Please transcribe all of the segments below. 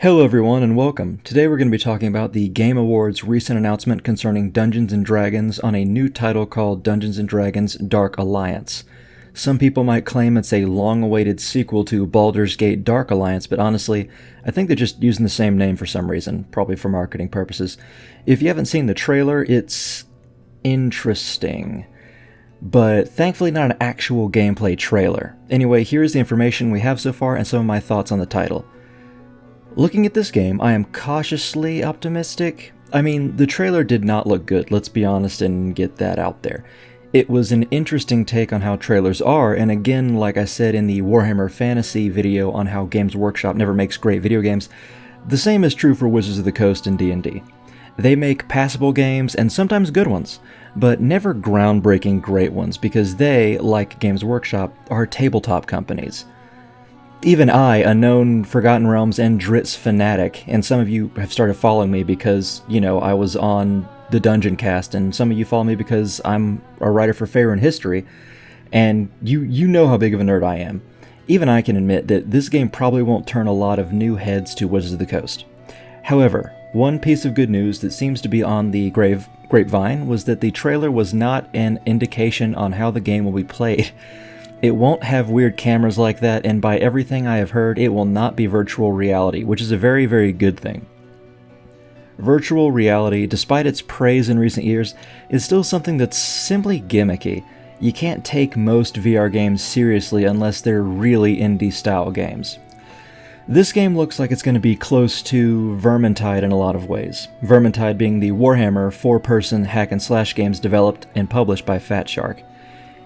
Hello everyone and welcome. Today we're going to be talking about the Game Awards' recent announcement concerning Dungeons & Dragons on a new title called Dungeons & Dragons Dark Alliance. Some people might claim it's a long-awaited sequel to Baldur's Gate Dark Alliance, but honestly, I think they're just using the same name for some reason, probably for marketing purposes. If you haven't seen the trailer, it's interesting, but thankfully not an actual gameplay trailer. Anyway, here's the information we have so far and some of my thoughts on the title. Looking at this game, I am cautiously optimistic. I mean, the trailer did not look good, let's be honest and get that out there. It was an interesting take on how trailers are, and again, like I said in the Warhammer Fantasy video on how Games Workshop never makes great video games, the same is true for Wizards of the Coast and D&D. They make passable games, and sometimes good ones, but never groundbreaking great ones, because they, like Games Workshop, are tabletop companies. Even I, a known Forgotten Realms and Drizzt fanatic, and some of you have started following me because, I was on the Dungeon Cast, and some of you follow me because I'm a writer for Faerun History, and you know how big of a nerd I am. Even I can admit that this game probably won't turn a lot of new heads to Wizards of the Coast. However, one piece of good news that seems to be on the grapevine was that the trailer was not an indication on how the game will be played. It won't have weird cameras like that, and by everything I have heard, it will not be virtual reality, which is a very, very good thing. Virtual reality, despite its praise in recent years, is still something that's simply gimmicky. You can't take most VR games seriously unless they're really indie-style games. This game looks like it's going to be close to Vermintide in a lot of ways. Vermintide being the Warhammer 4-person hack-and-slash games developed and published by Fat Shark.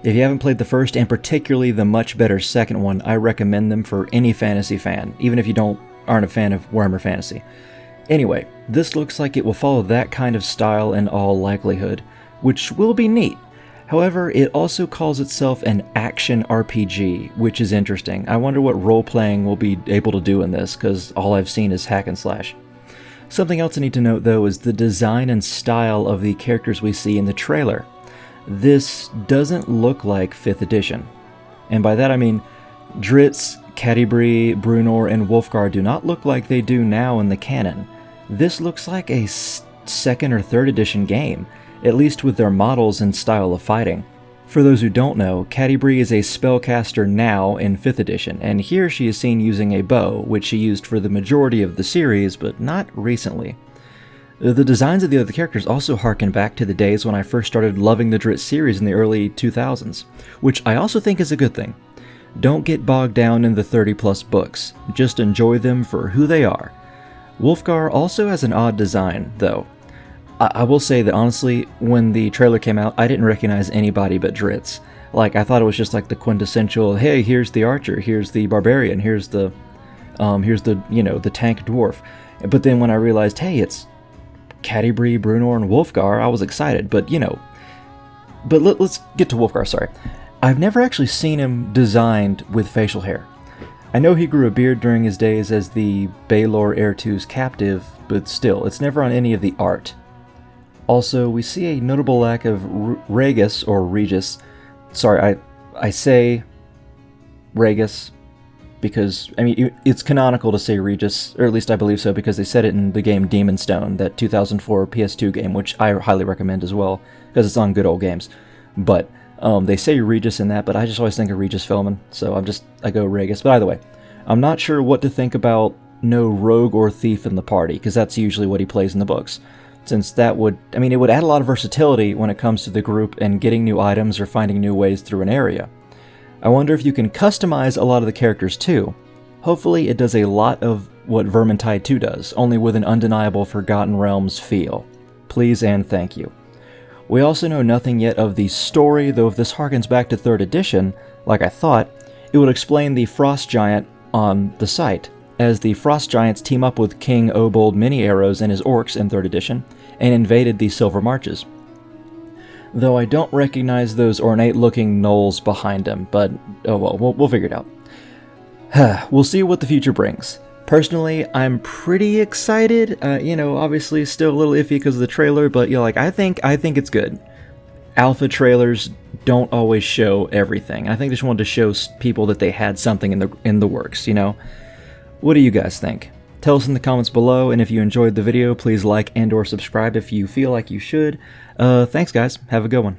If you haven't played the first, and particularly the much better second one, I recommend them for any fantasy fan, even if you aren't a fan of Warhammer Fantasy. Anyway, this looks like it will follow that kind of style in all likelihood, which will be neat. However, it also calls itself an action RPG, which is interesting. I wonder what role-playing will be able to do in this, because all I've seen is hack and slash. Something else I need to note though is the design and style of the characters we see in the trailer. This doesn't look like 5th edition. And by that I mean, Drizzt, Catti-brie, Bruenor, and Wulfgar do not look like they do now in the canon. This looks like a 2nd or 3rd edition game, at least with their models and style of fighting. For those who don't know, Catti-brie is a spellcaster now in 5th edition, and here she is seen using a bow, which she used for the majority of the series, but not recently. The designs of the other characters also harken back to the days when I first started loving the Drizzt series in the early 2000s, which I also think is a good thing. Don't get bogged down in the 30-plus books, just enjoy them for who they are. Wulfgar also has an odd design, though. I will say that honestly, when the trailer came out, I didn't recognize anybody but Drizzt. I thought it was just like the quintessential, hey, here's the archer, here's the barbarian, here's the tank dwarf. But then when I realized, hey, it's Catti-brie, Bruenor, and Wulfgar, I was excited, but let's get to Wulfgar, sorry. I've never actually seen him designed with facial hair. I know he grew a beard during his days as the Baelor Heir 2's captive, but still, it's never on any of the art. Also, we see a notable lack of Regis, or Regis. Sorry, I say Regis because, it's canonical to say Regis, or at least I believe so, because they said it in the game Demon's Stone, that 2004 PS2 game, which I highly recommend as well, because it's on good old games. But they say Regis in that, but I just always think of Regis Philbin, so I go Regis. But either way, I'm not sure what to think about no rogue or thief in the party, because that's usually what he plays in the books. Since that would, it would add a lot of versatility when it comes to the group and getting new items or finding new ways through an area. I wonder if you can customize a lot of the characters too. Hopefully it does a lot of what Vermintide 2 does, only with an undeniable Forgotten Realms feel. Please and thank you. We also know nothing yet of the story, though if this harkens back to 3rd edition, like I thought, it would explain the Frost Giant on the site, as the Frost Giants team up with King Obold Many-Arrows and his orcs in 3rd edition, and invaded the Silver Marches. Though I don't recognize those ornate-looking gnolls behind him, but oh well, we'll figure it out. We'll see what the future brings. Personally, I'm pretty excited. Obviously still a little iffy because of the trailer, but I think it's good. Alpha trailers don't always show everything. I think they just wanted to show people that they had something in the works. What do you guys think? Tell us in the comments below, and if you enjoyed the video, please like and or subscribe if you feel like you should. Thanks guys, have a good one.